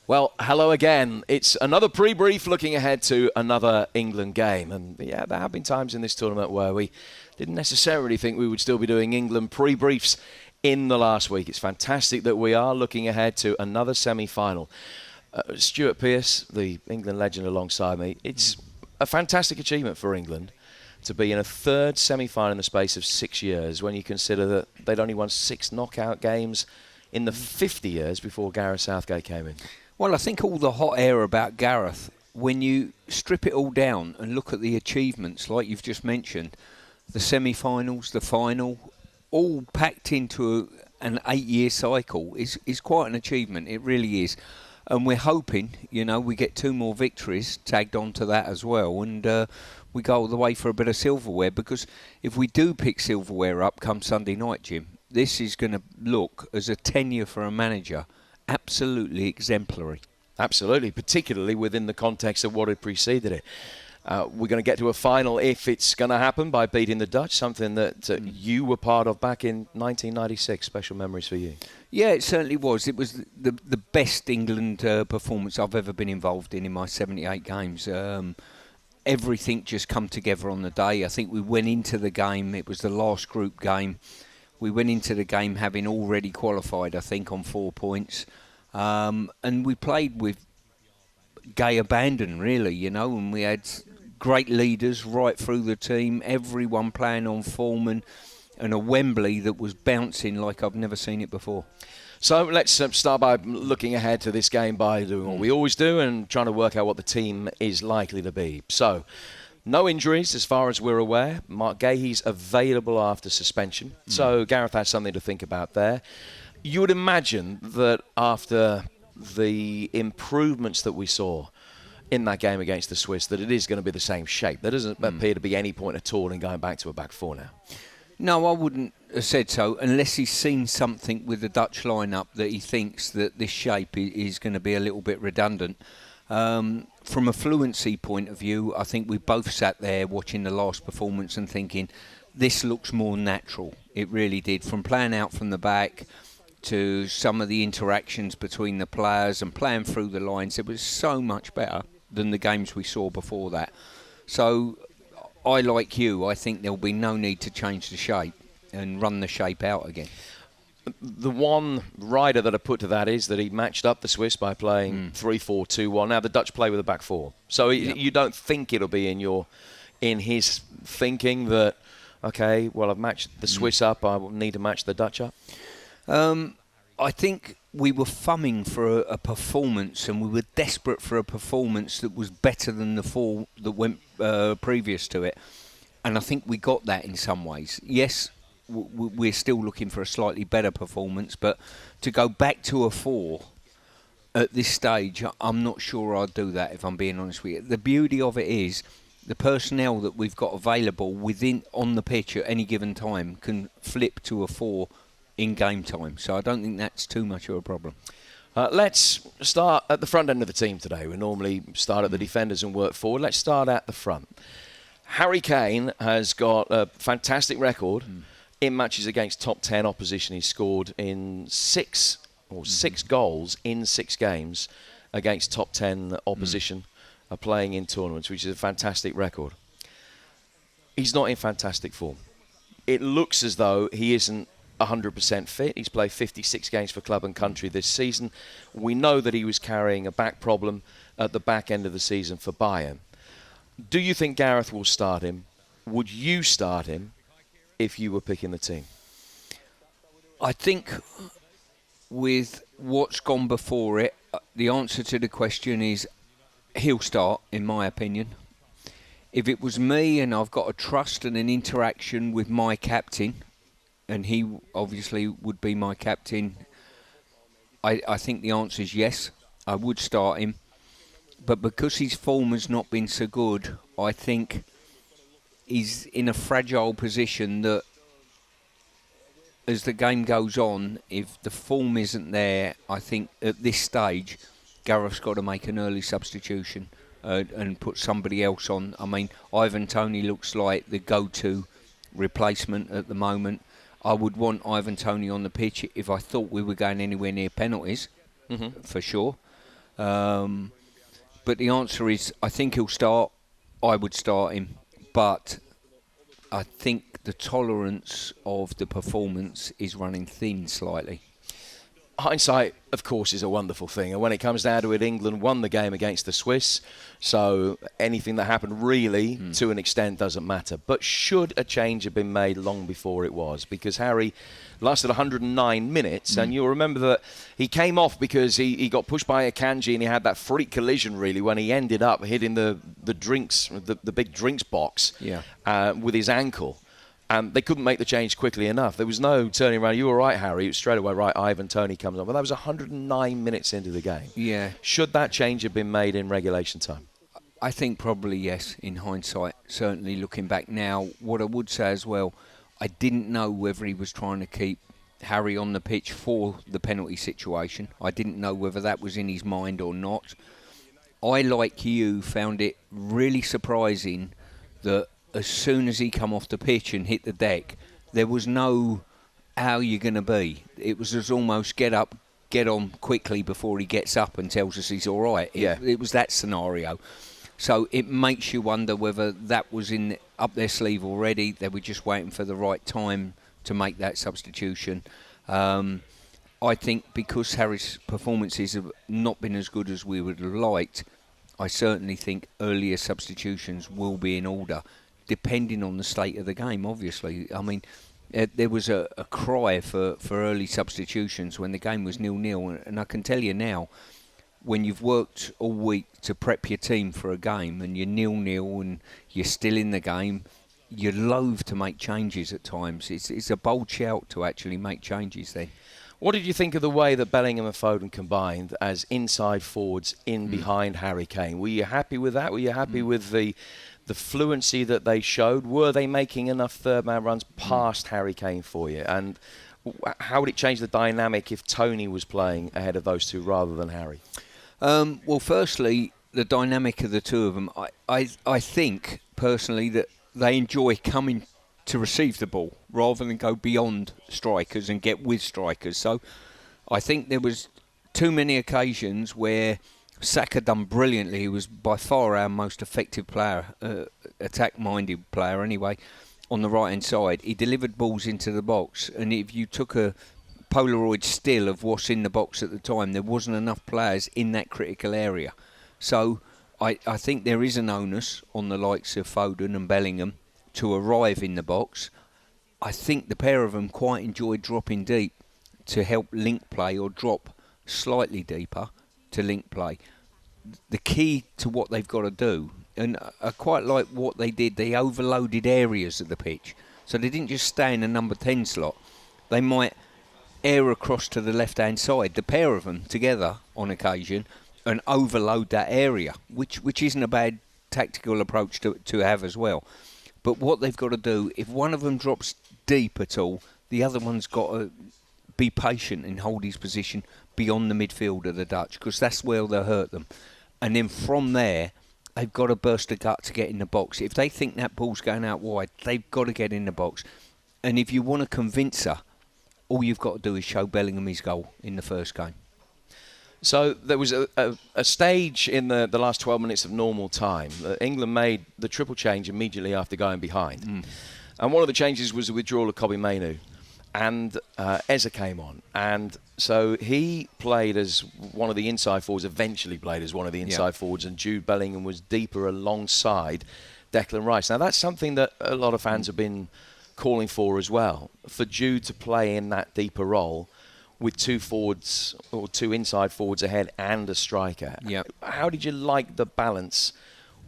Well, hello again. It's another pre-brief looking ahead to another England game. And yeah, there have been times in this tournament where we didn't necessarily think we would still be doing England pre-briefs in the last week. It's fantastic that we are looking ahead to another semi-final. Stuart Pearce, the England legend alongside me, it's a fantastic achievement for England to be in a third semi-final in the space of 6 years when you consider that they'd only won 6 knockout games in the 50 years before Gareth Southgate came in. Well, I think all the hot air about Gareth, when you strip it all down and look at the achievements, like you've just mentioned, the semi-finals, the final, all packed into an 8-year cycle is quite an achievement. It really is. And we're hoping, we get 2 more victories tagged onto that as well. And we go all the way for a bit of silverware, because if we do pick silverware up come Sunday night, Jim, this is going to look, as a tenure for a manager, absolutely exemplary. Absolutely, particularly within the context of what had preceded it. We're going to get to a final if it's going to happen by beating the Dutch, something that you were part of back in 1996. Special memories for you. Yeah, it certainly was. It was the best England performance I've ever been involved in my 78 games. Everything just come together on the day. I think we went into the game, it was the last group game. We went into the game having already qualified, I think, on 4 points. And we played with gay abandon, really, and we had great leaders right through the team, everyone playing on form, and a Wembley that was bouncing like I've never seen it before. So let's start by looking ahead to this game by doing what we always do and trying to work out what the team is likely to be. So, no injuries as far as we're aware. Mark Gahey's available after suspension. So Gareth has something to think about there. You would imagine that after the improvements that we saw in that game against the Swiss, that it is going to be the same shape. There doesn't appear to be any point at all in going back to a back 4 now. No, I wouldn't have said so, unless he's seen something with the Dutch lineup that he thinks that this shape is going to be a little bit redundant. From a fluency point of view, I think we both sat there watching the last performance and thinking, this looks more natural. It really did. From playing out from the back to some of the interactions between the players and playing through the lines, it was so much better than the games we saw before that. So I, like you, I think there'll be no need to change the shape and run the shape out again. The one rider that I put to that is that he matched up the Swiss by playing 3-4-2-1. Now the Dutch play with a back 4. So you don't think it'll be in his thinking that, okay, well, I've matched the Swiss up, I will need to match the Dutch up? I think we were thumbing for a performance, and we were desperate for a performance that was better than the 4 that went previous to it. And I think we got that in some ways. Yes, we're still looking for a slightly better performance, but to go back to a 4 at this stage, I'm not sure I'd do that, if I'm being honest with you. The beauty of it is the personnel that we've got available on the pitch at any given time can flip to a 4 in game time. So I don't think that's too much of a problem. Let's start at the front end of the team today. We normally start at the defenders and work forward. Let's start at the front. Harry Kane has got a fantastic record in matches against top 10 opposition. He's scored in 6 goals in 6 games against top 10 opposition playing in tournaments, which is a fantastic record. He's not in fantastic form. It looks as though he isn't 100% fit. He's played 56 games for club and country this season. We know that he was carrying a back problem at the back end of the season for Bayern. Do you think Gareth will start him? Would you start him if you were picking the team? I think with what's gone before it, the answer to the question is he'll start, in my opinion. If it was me and I've got a trust and an interaction with my captain, and he obviously would be my captain, I think the answer is yes, I would start him. But because his form has not been so good, I think he's in a fragile position that as the game goes on, if the form isn't there, I think at this stage, Gareth's got to make an early substitution and put somebody else on. I mean, Ivan Toney looks like the go-to replacement at the moment. I would want Ivan Toney on the pitch if I thought we were going anywhere near penalties, for sure. But the answer is, I think he'll start. I would start him, but I think the tolerance of the performance is running thin slightly. Hindsight, of course, is a wonderful thing. And when it comes down to it, England won the game against the Swiss. So anything that happened really, to an extent, doesn't matter. But should a change have been made long before it was? Because Harry lasted 109 minutes. And you'll remember that he came off because he got pushed by Akanji and he had that freak collision, really, when he ended up hitting the big drinks box with his ankle. They couldn't make the change quickly enough. There was no turning around. You were right, Harry. It was straight away, right, Ivan Toney comes on. But that was 109 minutes into the game. Yeah. Should that change have been made in regulation time? I think probably yes, in hindsight. Certainly looking back now. What I would say as well, I didn't know whether he was trying to keep Harry on the pitch for the penalty situation. I didn't know whether that was in his mind or not. I, like you, found it really surprising that as soon as he come off the pitch and hit the deck, there was no how you're going to be. It was just almost get up, get on quickly before he gets up and tells us he's all right. It was that scenario. So it makes you wonder whether that was up their sleeve already. They were just waiting for the right time to make that substitution. I think because Harry's performances have not been as good as we would have liked, I certainly think earlier substitutions will be in order, depending on the state of the game, obviously. I mean, there was a cry for early substitutions when the game was 0-0. And I can tell you now, when you've worked all week to prep your team for a game and you're 0-0 and you're still in the game, you're loath to make changes at times. It's a bold shout to actually make changes then. What did you think of the way that Bellingham and Foden combined as inside forwards in behind Harry Kane? Were you happy with that? Were you happy with the fluency that they showed? Were they making enough third-man runs past Harry Kane for you? And how would it change the dynamic if Toney was playing ahead of those two rather than Harry? Well, firstly, the dynamic of the two of them, I think, personally, that they enjoy coming to receive the ball rather than go beyond strikers and get with strikers. So I think there was too many occasions where Saka done brilliantly. He was by far our most effective player, attack-minded player anyway, on the right-hand side. He delivered balls into the box, and if you took a Polaroid still of what's in the box at the time, there wasn't enough players in that critical area. So I think there is an onus on the likes of Foden and Bellingham to arrive in the box. I think the pair of them quite enjoyed dropping deep to help link play, or drop slightly deeper to link play. The key to what they've got to do, and I quite like what they did, they overloaded areas of the pitch. So they didn't just stay in a number 10 slot. They might air across to the left-hand side, the pair of them together on occasion, and overload that area, which isn't a bad tactical approach to have as well. But what they've got to do, if one of them drops deep at all, the other one's got to be patient and hold his position beyond the midfield of the Dutch, because that's where they'll hurt them. And then from there, they've got to burst the gut to get in the box. If they think that ball's going out wide, they've got to get in the box. And if you want to convince her, all you've got to do is show Bellingham his goal in the first game. So there was a stage in the last 12 minutes of normal time. England made the triple change immediately after going behind. And one of the changes was the withdrawal of Kobbie Mainoo. And Eza came on. And so he played as one of the inside forwards, eventually played as one of the inside forwards, and Jude Bellingham was deeper alongside Declan Rice. Now, that's something that a lot of fans have been calling for as well, for Jude to play in that deeper role with two forwards or two inside forwards ahead and a striker. How did you like the balance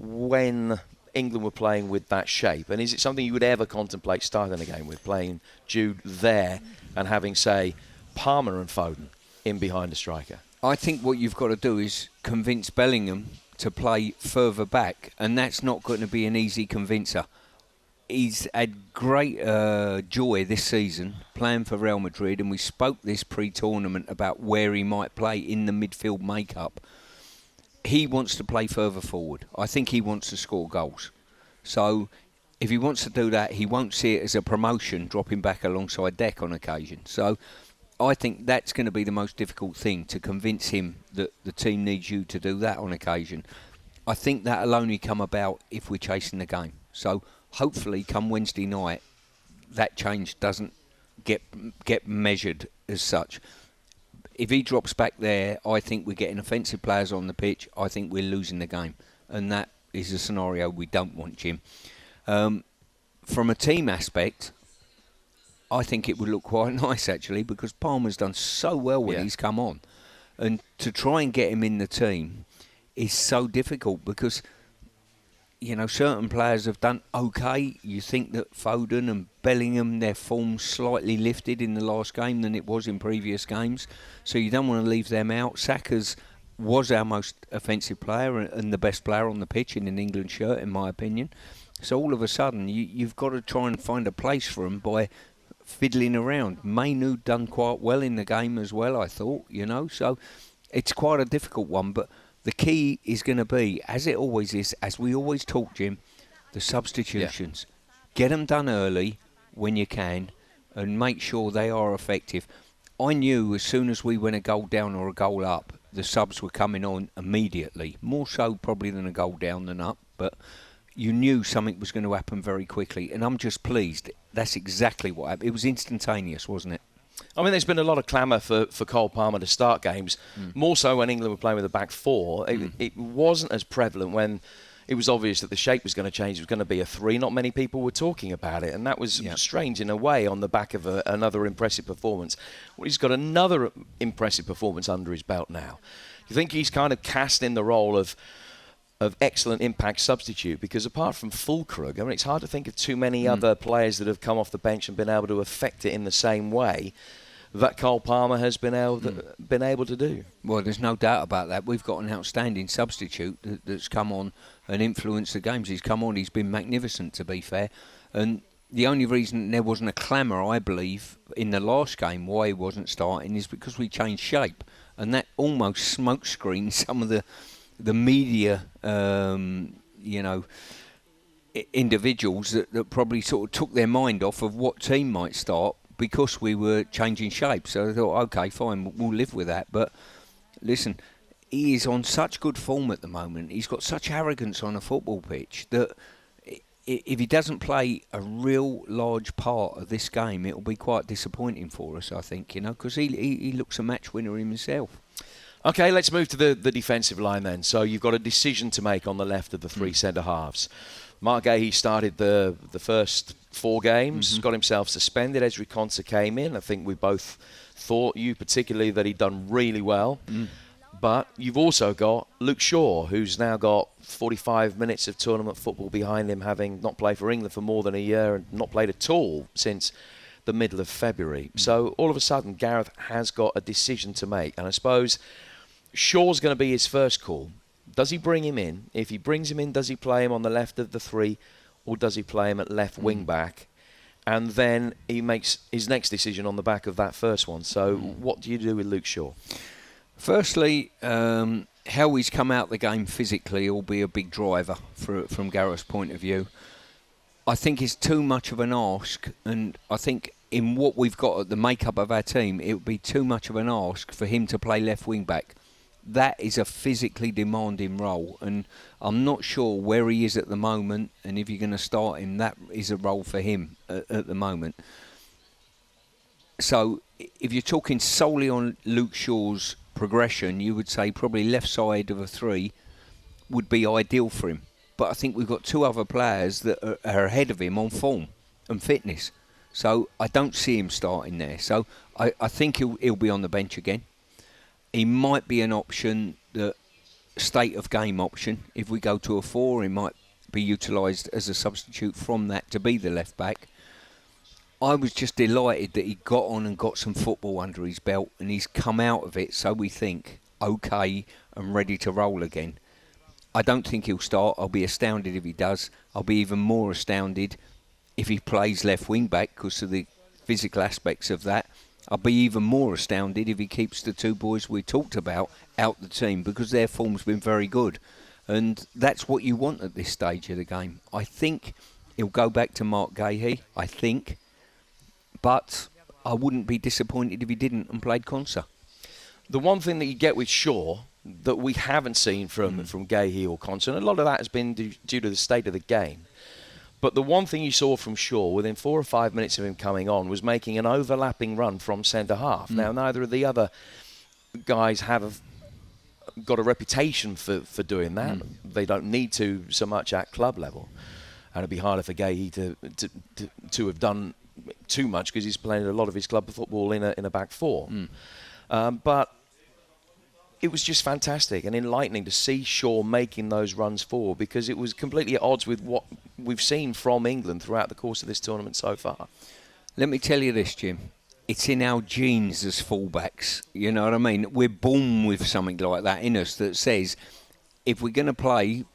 when England were playing with that shape? And is it something you would ever contemplate starting a game with, playing Jude there and having, say, Palmer and Foden in behind a striker? I think what you've got to do is convince Bellingham to play further back, and that's not going to be an easy convincer. He's had great joy this season playing for Real Madrid, and we spoke this pre-tournament about where he might play in the midfield makeup. He wants to play further forward. I think he wants to score goals. So if he wants to do that, he won't see it as a promotion, dropping back alongside Deck on occasion. So I think that's going to be the most difficult thing, to convince him that the team needs you to do that on occasion. I think that'll only come about if we're chasing the game. So hopefully come Wednesday night, that change doesn't get measured as such. If he drops back there, I think we're getting offensive players on the pitch. I think we're losing the game. And that is a scenario we don't want, Jim. From a team aspect, I think it would look quite nice, actually, because Palmer's done so well when he's come on. And to try and get him in the team is so difficult because, you know, certain players have done okay. You think that Foden and Bellingham, their form slightly lifted in the last game than it was in previous games. So you don't want to leave them out. Saka's was our most offensive player and the best player on the pitch in an England shirt, in my opinion. So all of a sudden, you've got to try and find a place for him by fiddling around. Mainu done quite well in the game as well, I thought, you know. So it's quite a difficult one, but the key is going to be, as it always is, as we always talk, Jim, the substitutions. Get them done early when you can and make sure they are effective. I knew as soon as we went a goal down or a goal up, the subs were coming on immediately. More so probably than a goal down than up, but you knew something was going to happen very quickly. And I'm just pleased. That's exactly what happened. It was instantaneous, wasn't it? I mean, there's been a lot of clamour for Cole Palmer to start games, more so when England were playing with a back four. It wasn't as prevalent when it was obvious that the shape was going to change. It was going to be a three. Not many people were talking about it, and that was strange in a way on the back of another impressive performance. Well, he's got another impressive performance under his belt now. You think he's kind of cast in the role of excellent impact substitute, because apart from Fulkrug, I mean, it's hard to think of too many other players that have come off the bench and been able to affect it in the same way that Cole Palmer has been able to do. Well, there's no doubt about that. We've got an outstanding substitute that's come on and influenced the games. He's come on, he's been magnificent, to be fair. And the only reason there wasn't a clamour, I believe, in the last game why he wasn't starting is because we changed shape. And that almost smokescreened some of the media, individuals that probably sort of took their mind off of what team might start because we were changing shape. So they thought, OK, fine, we'll live with that. But listen, he is on such good form at the moment. He's got such arrogance on a football pitch that if he doesn't play a real large part of this game, it'll be quite disappointing for us, I think, because he looks a match winner himself. OK, let's move to the defensive line then. So you've got a decision to make on the left of the three centre-halves. Mark Gahey started the first 4 games, got himself suspended. Ezri Konsa came in. I think we both thought, you particularly, that he'd done really well. But you've also got Luke Shaw, who's now got 45 minutes of tournament football behind him, having not played for England for more than a year and not played at all since the middle of February. So all of a sudden, Gareth has got a decision to make. And I suppose Shaw's going to be his first call. Does he bring him in? If he brings him in, does he play him on the left of the 3, or does he play him at left wing back? And then he makes his next decision on the back of that first one. So what do you do with Luke Shaw? Firstly, how he's come out the game physically will be a big driver from Gareth's point of view. I think it's too much of an ask, and I think in what we've got at the makeup of our team, it would be too much of an ask for him to play left wing back. That is a physically demanding role, and I'm not sure where he is at the moment, and if you're going to start him, that is a role for him at the moment. So if you're talking solely on Luke Shaw's progression, you would say probably left side of a 3 would be ideal for him. But I think we've got 2 other players that are ahead of him on form and fitness. So I don't see him starting there. So I think he'll be on the bench again. He might be an option, the state of game option. If we go to a 4, he might be utilised as a substitute from that to be the left back. I was just delighted that he got on and got some football under his belt, and he's come out of it, so we think, OK, and ready to roll again. I don't think he'll start. I'll be astounded if he does. I'll be even more astounded if he plays left wing back because of the physical aspects of that. I'll be even more astounded if he keeps the 2 boys we talked about out the team because their form's been very good. And that's what you want at this stage of the game. I think he'll go back to Mark Gahey, I think. But I wouldn't be disappointed if he didn't and played Konsa. The one thing that you get with Shaw that we haven't seen from Gahey or Konsa, and a lot of that has been due to the state of the game. But the one thing you saw from Shaw within 4 or 5 minutes of him coming on was making an overlapping run from centre half. Now, neither of the other guys have got a reputation for doing that. They don't need to so much at club level. And it'd be harder for Gahey to have done too much because he's playing a lot of his club football in a back four. But it was just fantastic and enlightening to see Shaw making those runs forward, because it was completely at odds with what we've seen from England throughout the course of this tournament so far. Let me tell you this, Jim. It's in our genes as fullbacks. You know what I mean? We're born with something like that in us that says, if we're going to play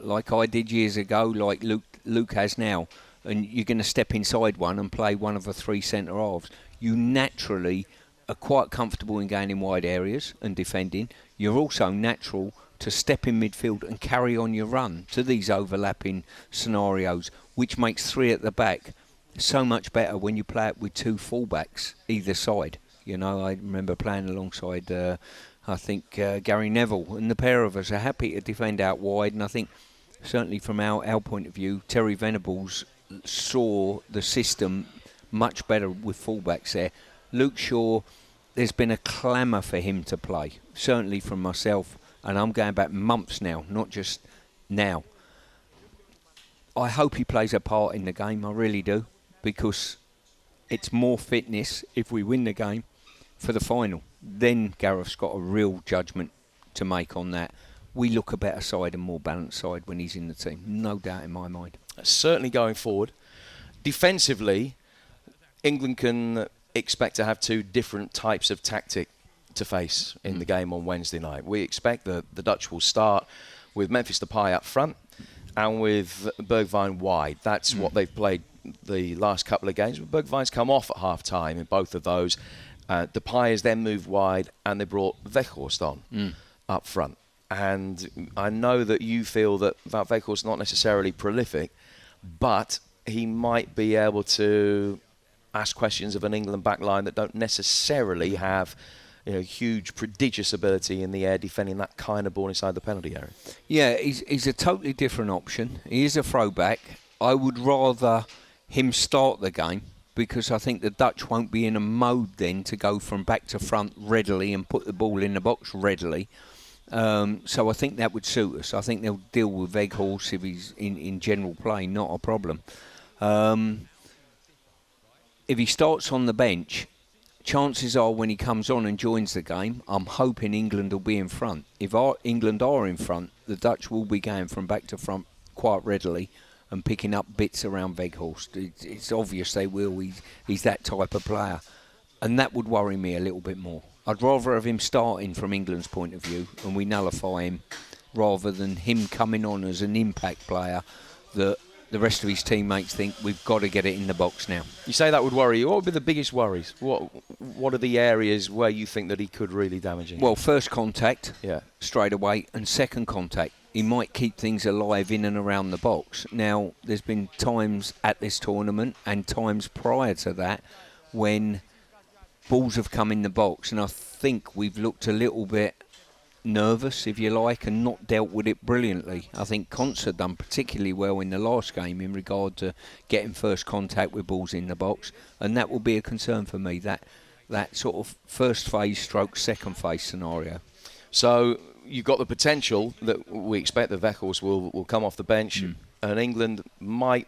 like I did years ago, like Luke has now, and you're going to step inside one and play one of the 3 centre halves, you naturally are quite comfortable in going in wide areas and defending. You're also natural to step in midfield and carry on your run to these overlapping scenarios, which makes 3 at the back so much better when you play it with 2 fullbacks either side. You know, I remember playing alongside, I think, Gary Neville, and the pair of us are happy to defend out wide, and I think certainly from our point of view, Terry Venables saw the system much better with fullbacks there. Luke Shaw, there's been a clamour for him to play, certainly from myself, and I'm going back months now, not just now. I hope he plays a part in the game, I really do, because it's more fitness if we win the game for the final. Then Gareth's got a real judgment to make on that. We look a better side and more balanced side when he's in the team, no doubt in my mind. Certainly going forward. Defensively, England can expect to have 2 different types of tactic to face in the game on Wednesday night. We expect the Dutch will start with Memphis Depay up front and with Bergwijn wide. That's what they've played the last couple of games. Bergwijn's come off at half-time in both of those. Depay has then moved wide, and they brought Weghorst on up front. And I know that you feel that Wout Weghorst's not necessarily prolific, but he might be able to ask questions of an England backline that don't necessarily have, huge, prodigious ability in the air defending that kind of ball inside the penalty area. Yeah, he's a totally different option. He is a throwback. I would rather him start the game, because I think the Dutch won't be in a mode then to go from back to front readily and put the ball in the box readily. So I think that would suit us. I think they'll deal with Weghorst if he's in general play, not a problem. If he starts on the bench, chances are when he comes on and joins the game, I'm hoping England will be in front. If England are in front, the Dutch will be going from back to front quite readily and picking up bits around Weghorst. It's obvious they will. He's that type of player. And that would worry me a little bit more. I'd rather have him starting from England's point of view and we nullify him, rather than him coming on as an impact player that the rest of his teammates think we've got to get it in the box now. You say that would worry you. What would be the biggest worries? What are the areas where you think that he could really damage him? Well, first contact, straight away, and second contact. He might keep things alive in and around the box. Now, there's been times at this tournament and times prior to that when balls have come in the box, and I think we've looked a little bit nervous, if you like, and not dealt with it brilliantly. I think Konsa done particularly well in the last game in regard to getting first contact with balls in the box, and that will be a concern for me, that sort of first phase stroke second phase scenario. So you've got the potential that we expect that Weghorst will come off the bench, and England might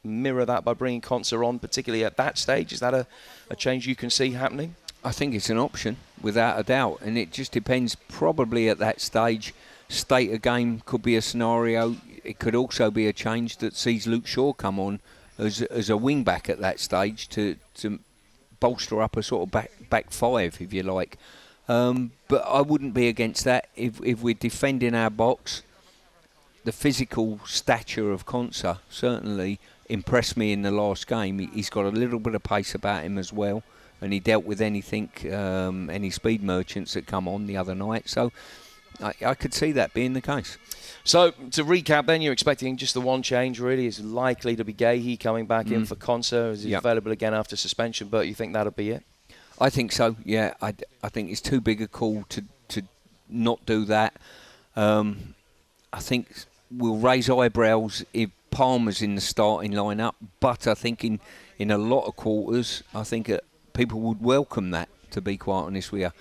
mirror that by bringing Konsa on, particularly at that stage. Is that a change you can see happening? I think it's an option, without a doubt, and it just depends probably at that stage. State of game could be a scenario. It could also be a change that sees Luke Shaw come on as a wing back at that stage to bolster up a sort of back five, if you like. But I wouldn't be against that if we're defending our box. The physical stature of Konsa certainly impressed me in the last game. He's got a little bit of pace about him as well, and he dealt with any speed merchants that come on the other night. So I could see that being the case. So, to recap then, you're expecting just the one change, really. It's likely to be Gahey coming back in for Konsa, as he's available again after suspension, but you think that'll be it? I think so, yeah. I think it's too big a call to not do that. I think we'll raise eyebrows if Palmer's in the starting lineup, but I think in a lot of quarters, I think people would welcome that, to be quite honest with you.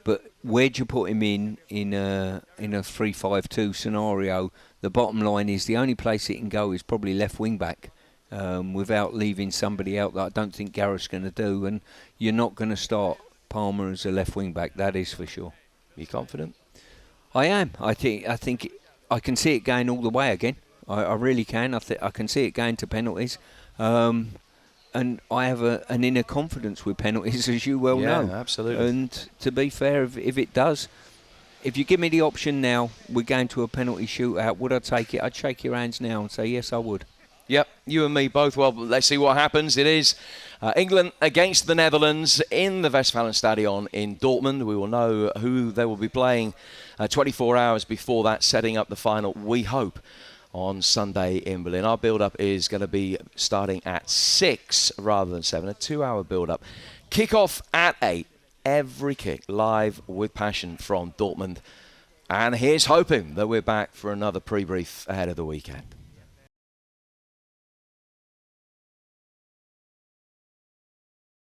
But where'd you put him in a 3-5-2 scenario? The bottom line is the only place it can go is probably left wing back, without leaving somebody out that I don't think Gareth's going to do. And you're not going to start Palmer as a left wing back, that is for sure. Are you confident? I am. I think I can see it going all the way again. I really can. I can see it going to penalties. And I have an inner confidence with penalties, as you well know. Yeah, absolutely. And to be fair, if it does, if you give me the option now, we're going to a penalty shootout, would I take it? I'd shake your hands now and say, yes, I would. Yep, you and me both. Well, let's see what happens. It is England against the Netherlands in the Westfalenstadion in Dortmund. We will know who they will be playing 24 hours before that, setting up the final, we hope, on Sunday in Berlin. Our build-up is going to be starting at 6 rather than 7, a 2-hour build-up. Kick-off at 8. Every kick live with passion from Dortmund. And here's hoping that we're back for another pre-brief ahead of the weekend.